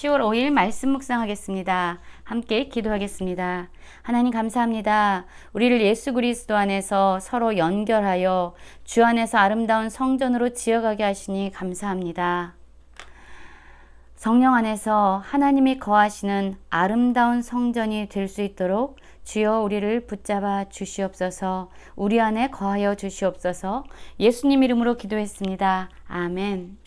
10월 5일 말씀 묵상하겠습니다. 함께 기도하겠습니다. 하나님 감사합니다. 우리를 예수 그리스도 안에서 서로 연결하여 주 안에서 아름다운 성전으로 지어가게 하시니 감사합니다. 성령 안에서 하나님이 거하시는 아름다운 성전이 될 수 있도록 주여 우리를 붙잡아 주시옵소서. 우리 안에 거하여 주시옵소서. 예수님 이름으로 기도했습니다. 아멘.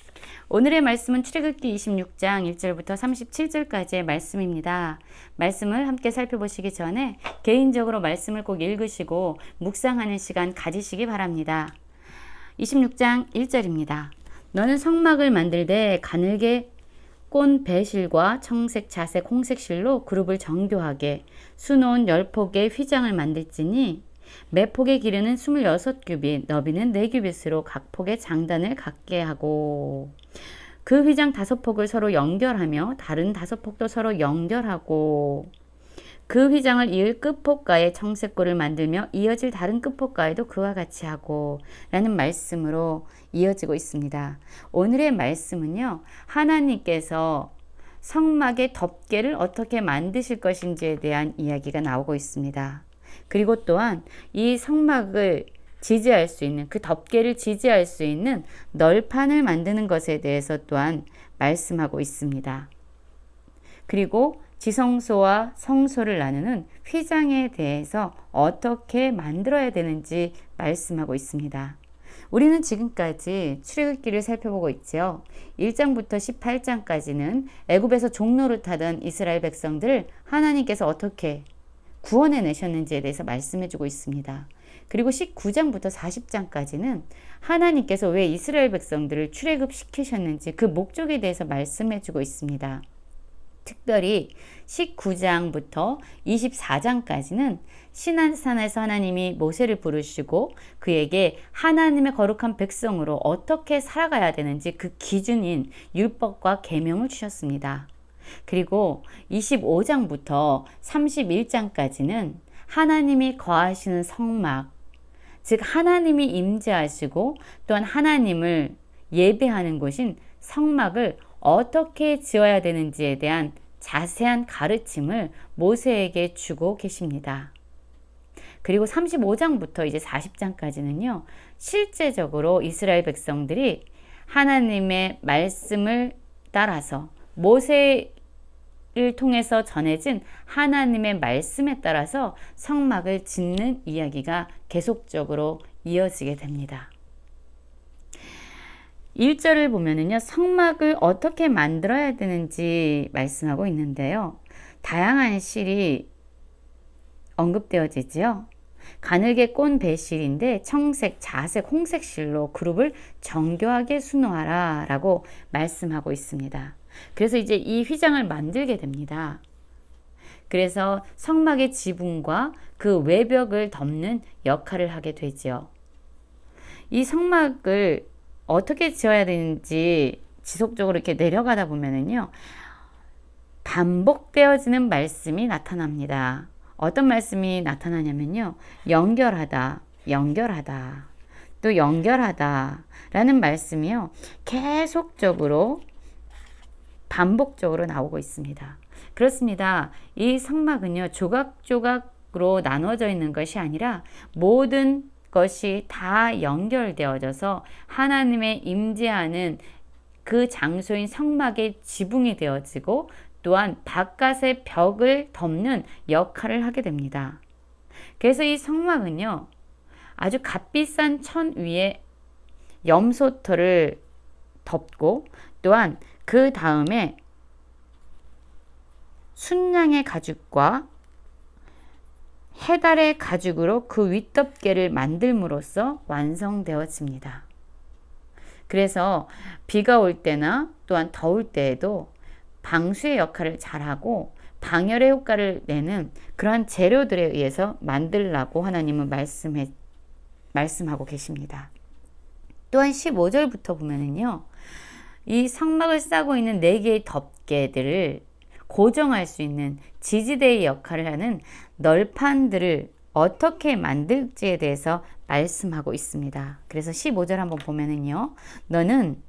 오늘의 말씀은 출애굽기 26장 1절부터 37절까지의 말씀입니다. 말씀을 함께 살펴보시기 전에 개인적으로 말씀을 꼭 읽으시고 묵상하는 시간 가지시기 바랍니다. 26장 1절입니다. 너는 성막을 만들되 가늘게 꼰 배실과 청색, 자색, 홍색 실로 그룹을 정교하게 수놓은 10폭의 휘장을 만들지니 매 폭의 길이는 26규빗, 너비는 4규빗으로 각 폭의 장단을 갖게 하고 그 휘장 5폭을 서로 연결하며 다른 5폭도 서로 연결하고 그 휘장을 이을 끝폭가에 청색골을 만들며 이어질 다른 끝폭가에도 그와 같이 하고 라는 말씀으로 이어지고 있습니다. 오늘의 말씀은요, 하나님께서 성막의 덮개를 어떻게 만드실 것인지에 대한 이야기가 나오고 있습니다. 그리고 또한 이 성막을 지지할 수 있는, 그 덮개를 지지할 수 있는 널판을 만드는 것에 대해서 또한 말씀하고 있습니다. 그리고 지성소와 성소를 나누는 휘장에 대해서 어떻게 만들어야 되는지 말씀하고 있습니다. 우리는 지금까지 출애굽기를 살펴보고 있죠. 1장부터 18장까지는 애굽에서 종노릇하던 이스라엘 백성들을 하나님께서 어떻게 구원해 내셨는지에 대해서 말씀해주고 있습니다. 그리고 19장부터 40장까지는 하나님께서 왜 이스라엘 백성들을 출애굽시키셨는지 그 목적에 대해서 말씀해주고 있습니다. 특별히 19장부터 24장까지는 시내산에서 하나님이 모세를 부르시고 그에게 하나님의 거룩한 백성으로 어떻게 살아가야 되는지 그 기준인 율법과 계명을 주셨습니다. 그리고 25장부터 31장까지는 하나님이 거하시는 성막, 즉 하나님이 임재하시고 또한 하나님을 예배하는 곳인 성막을 어떻게 지어야 되는지에 대한 자세한 가르침을 모세에게 주고 계십니다. 그리고 35장부터 이제 40장까지는요, 실제적으로 이스라엘 백성들이 하나님의 말씀을 따라서 모세를 통해서 전해진 하나님의 말씀에 따라서 성막을 짓는 이야기가 계속적으로 이어지게 됩니다. 1절을 보면은요, 성막을 어떻게 만들어야 되는지 말씀하고 있는데요. 다양한 실이 언급되어지지요. 가늘게 꼰 배실인데 청색, 자색, 홍색 실로 그룹을 정교하게 수놓아라 라고 말씀하고 있습니다. 그래서 이제 이 휘장을 만들게 됩니다. 그래서 성막의 지붕과 그 외벽을 덮는 역할을 하게 되죠. 이 성막을 어떻게 지어야 되는지 지속적으로 이렇게 내려가다 보면은요, 반복되어지는 말씀이 나타납니다. 어떤 말씀이 나타나냐면요, 연결하다, 연결하다, 또 연결하다 라는 말씀이요, 계속적으로 반복적으로 나오고 있습니다. 그렇습니다. 이 성막은요, 조각조각으로 나눠져 있는 것이 아니라 모든 것이 다 연결되어져서 하나님의 임재하는 그 장소인 성막의 지붕이 되어지고 또한 바깥의 벽을 덮는 역할을 하게 됩니다. 그래서 이 성막은요, 아주 값비싼 천 위에 염소털을 덮고 또한 그 다음에 순양의 가죽과 해달의 가죽으로 그 윗덮개를 만들므로써 완성되어집니다. 그래서 비가 올 때나 또한 더울 때에도 방수의 역할을 잘하고 방열의 효과를 내는 그러한 재료들에 의해서 만들라고 하나님은 말씀하고 계십니다. 또한 15절부터 보면은요, 이 성막을 싸고 있는 4개의 덮개들을 고정할 수 있는 지지대의 역할을 하는 널판들을 어떻게 만들지에 대해서 말씀하고 있습니다. 그래서 15절 한번 보면은요, 너는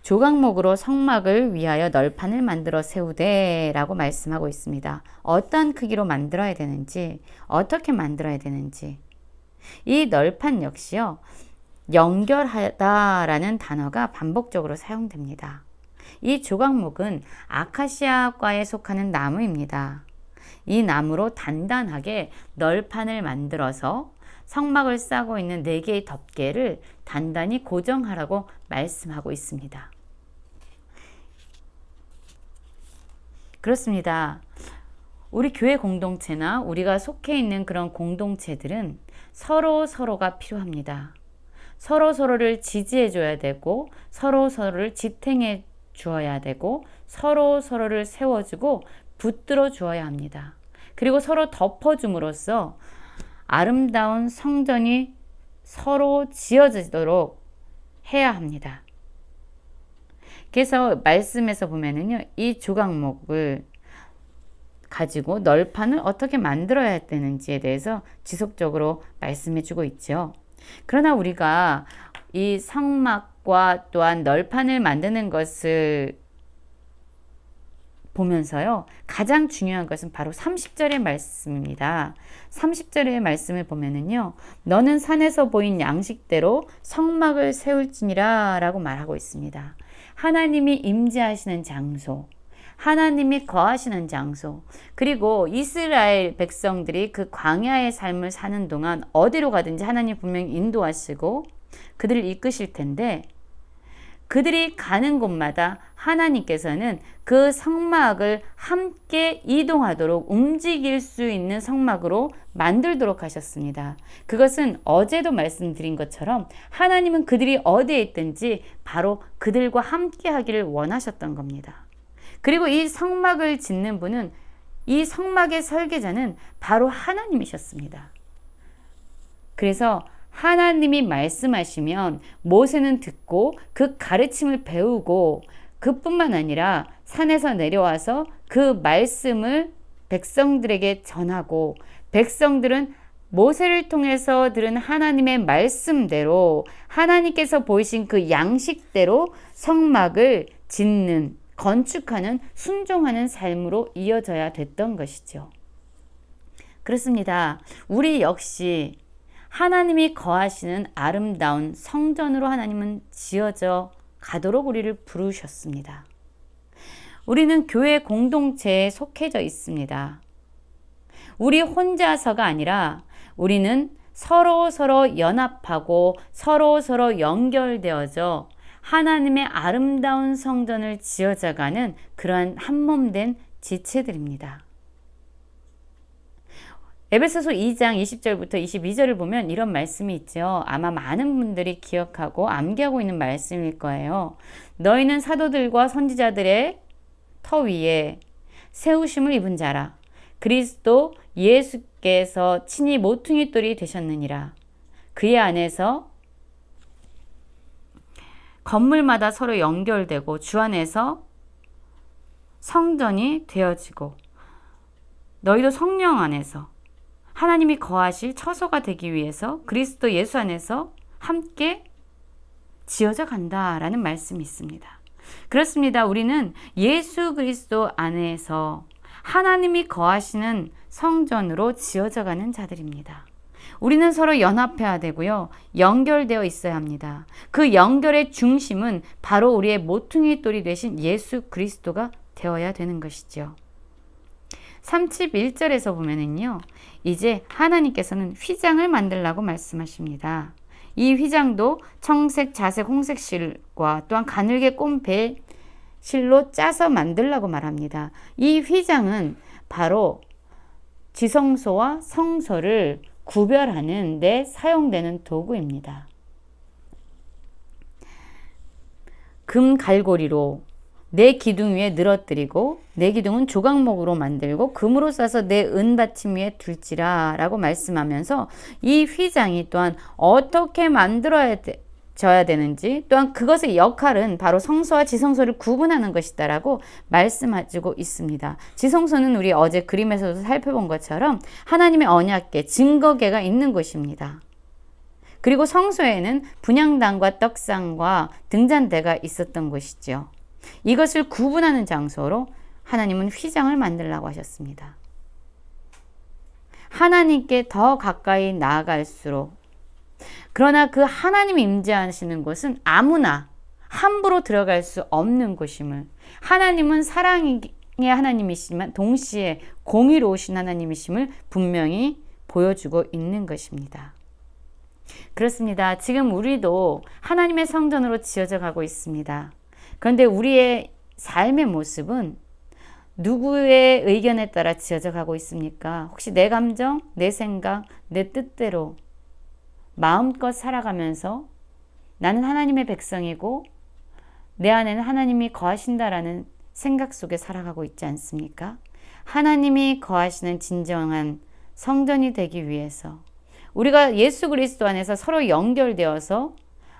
조각목으로 성막을 위하여 널판을 만들어 세우되 라고 말씀하고 있습니다. 어떤 크기로 만들어야 되는지, 어떻게 만들어야 되는지. 이 널판 역시요, 연결하다라는 단어가 반복적으로 사용됩니다. 이 조각목은 아카시아과에 속하는 나무입니다. 이 나무로 단단하게 널판을 만들어서 성막을 싸고 있는 4개의 덮개를 단단히 고정하라고 말씀하고 있습니다. 그렇습니다. 우리 교회 공동체나 우리가 속해 있는 그런 공동체들은 서로가 필요합니다. 서로를 지지해 줘야 되고, 서로를 지탱해 주어야 되고, 서로를 세워주고 붙들어 주어야 합니다. 그리고 서로 덮어줌으로써 아름다운 성전이 서로 지어지도록 해야 합니다. 그래서 말씀에서 보면은요, 이 조각목을 가지고 널판을 어떻게 만들어야 되는지에 대해서 지속적으로 말씀해 주고 있죠. 그러나 우리가 이 성막과 또한 널판을 만드는 것을 보면서요, 가장 중요한 것은 바로 30절의 말씀입니다. 30절의 말씀을 보면은요, 너는 산에서 보인 양식대로 성막을 세울지니라 라고 말하고 있습니다. 하나님이 임재하시는 장소, 하나님이 거하시는 장소, 그리고 이스라엘 백성들이 그 광야의 삶을 사는 동안 어디로 가든지 하나님 분명히 인도하시고 그들을 이끄실 텐데, 그들이 가는 곳마다 하나님께서는 그 성막을 함께 이동하도록 움직일 수 있는 성막으로 만들도록 하셨습니다. 그것은 어제도 말씀드린 것처럼 하나님은 그들이 어디에 있든지 바로 그들과 함께 하기를 원하셨던 겁니다. 그리고 이 성막을 짓는 분은, 이 성막의 설계자는 바로 하나님이셨습니다. 그래서 하나님이 말씀하시면 모세는 듣고 그 가르침을 배우고, 그뿐만 아니라 산에서 내려와서 그 말씀을 백성들에게 전하고, 백성들은 모세를 통해서 들은 하나님의 말씀대로 하나님께서 보이신 그 양식대로 성막을 짓는, 건축하는, 순종하는 삶으로 이어져야 됐던 것이죠. 그렇습니다. 우리 역시 하나님이 거하시는 아름다운 성전으로 하나님은 지어져 가도록 우리를 부르셨습니다. 우리는 교회 공동체에 속해져 있습니다. 우리 혼자서가 아니라 우리는 서로 연합하고 서로 연결되어져 하나님의 아름다운 성전을 지어져가는 그러한 한몸된 지체들입니다. 에베소서 2장 20절부터 22절을 보면 이런 말씀이 있죠. 아마 많은 분들이 기억하고 암기하고 있는 말씀일 거예요. 너희는 사도들과 선지자들의 터 위에 세우심을 입은 자라. 그리스도 예수께서 친히 모퉁이 돌이 되셨느니라. 그의 안에서 건물마다 서로 연결되고 주 안에서 성전이 되어지고, 너희도 성령 안에서 하나님이 거하실 처소가 되기 위해서 그리스도 예수 안에서 함께 지어져 간다라는 말씀이 있습니다. 그렇습니다. 우리는 예수 그리스도 안에서 하나님이 거하시는 성전으로 지어져 가는 자들입니다. 우리는 서로 연합해야 되고요, 연결되어 있어야 합니다. 그 연결의 중심은 바로 우리의 모퉁이 돌이 되신 예수 그리스도가 되어야 되는 것이죠. 31절에서 보면은요, 이제 하나님께서는 휘장을 만들라고 말씀하십니다. 이 휘장도 청색, 자색, 홍색 실과 또한 가늘게 꼰 배실로 짜서 만들라고 말합니다. 이 휘장은 바로 지성소와 성소를 구별하는 데 사용되는 도구입니다. 금 갈고리로 내 기둥 위에 늘어뜨리고 내 기둥은 조각목으로 만들고 금으로 싸서 내 은받침 위에 둘지라 라고 말씀하면서 이 휘장이 또한 어떻게 만들어져야 되는지, 또한 그것의 역할은 바로 성소와 지성소를 구분하는 것이다 라고 말씀하고 있습니다. 지성소는 우리 어제 그림에서도 살펴본 것처럼 하나님의 언약궤, 증거궤가 있는 곳입니다. 그리고 성소에는 분향단과 떡상과 등잔대가 있었던 곳이죠. 이것을 구분하는 장소로 하나님은 휘장을 만들라고 하셨습니다. 하나님께 더 가까이 나아갈수록, 그러나 그 하나님이 임재하시는 곳은 아무나 함부로 들어갈 수 없는 곳임을, 하나님은 사랑의 하나님이시지만 동시에 공의로우신 하나님이심을 분명히 보여주고 있는 것입니다. 그렇습니다. 지금 우리도 하나님의 성전으로 지어져 가고 있습니다. 그런데 우리의 삶의 모습은 누구의 의견에 따라 지어져 가고 있습니까? 혹시 내 감정, 내 생각, 내 뜻대로 마음껏 살아가면서 나는 하나님의 백성이고 내 안에는 하나님이 거하신다라는 생각 속에 살아가고 있지 않습니까? 하나님이 거하시는 진정한 성전이 되기 위해서, 우리가 예수 그리스도 안에서 서로 연결되어서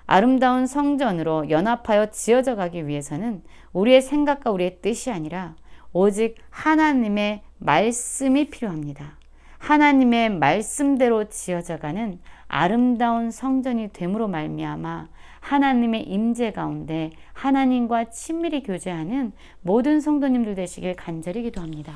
아름다운 성전으로 연합하여 지어져 가기 위해서는 우리의 생각과 우리의 뜻이 아니라 오직 하나님의 말씀이 필요합니다. 하나님의 말씀대로 지어져가는 아름다운 성전이 됨으로 말미암아 하나님의 임재 가운데 하나님과 친밀히 교제하는 모든 성도님들 되시길 간절히 기도합니다.